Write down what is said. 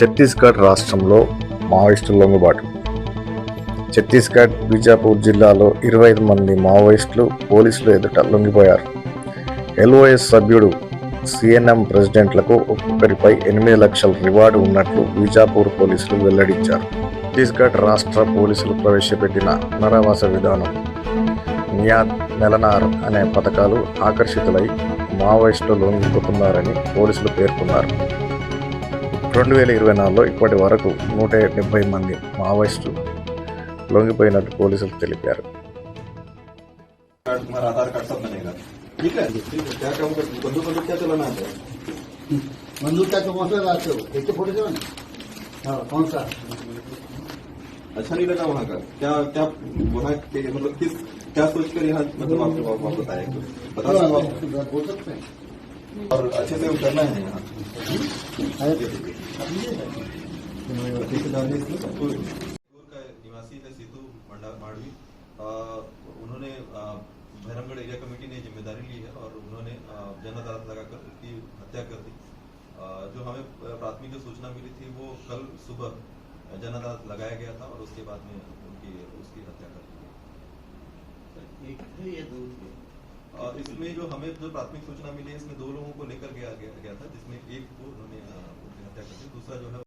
ఛత్తీస్గఢ్ రాష్ట్రంలో మావోయిస్టుల లొంగుబాటు. ఛత్తీస్గఢ్, బీజాపూర్ జిల్లాలో 25 మంది మావోయిస్టులు పోలీసులు ఎదుట లొంగిపోయారు. ఎల్ఓఎస్ సభ్యుడు, సిఎన్ఎం ప్రెసిడెంట్లకు ఒక్కొక్కరిపై 8 లక్షల రివార్డు ఉన్నట్లు బీజాపూర్ పోలీసులు వెల్లడించారు. ఛత్తీస్గఢ్ రాష్ట్ర పోలీసులు ప్రవేశపెట్టిన పునరావాస విధానం, నియాద్, నెలనార్ అనే పథకాలు ఆకర్షితులై మావోయిస్టులు లొంగిపోతున్నారని పోలీసులు పేర్కొన్నారు. 2024లో ఇప్పటి వరకు 170 మంది మావోయిస్టులు లొంగిపోయినట్టు పోలీసులు తెలిపారు. आधार कार्ड सब बनेगा। ठीक है, क्या काम कर बंदूक क्या चलाना है? बंदूक क्या कौन सा लाते हो? एक तो फोटो चलाना। हाँ, कौन सा? अच्छा नहीं लगा वहाँ का? क्या क्या वहाँ के मतलब किस क्या सोच कर यहाँ मतलब आपको वापस आए? बता बोल सकते हैं। और अच्छे से उतरना है यहाँ। निवासी थे सीतू माड़वी, उन्होंने भैरमगढ़ एरिया कमेटी ने जिम्मेदारी ली है और उन्होंने जन अदालत लगाकर उसकी हत्या कर दी। जो हमें प्राथमिक सूचना मिली थी वो कल सुबह जन अदालत लगाया गया था और उसके बाद में उसकी हत्या कर दी। इसमें जो हमें जो प्राथमिक सूचना मिली है इसमें 2 लोगों को लेकर गया था, जिसमें एक को उन्होंने हत्या कर दी, दूसरा जो है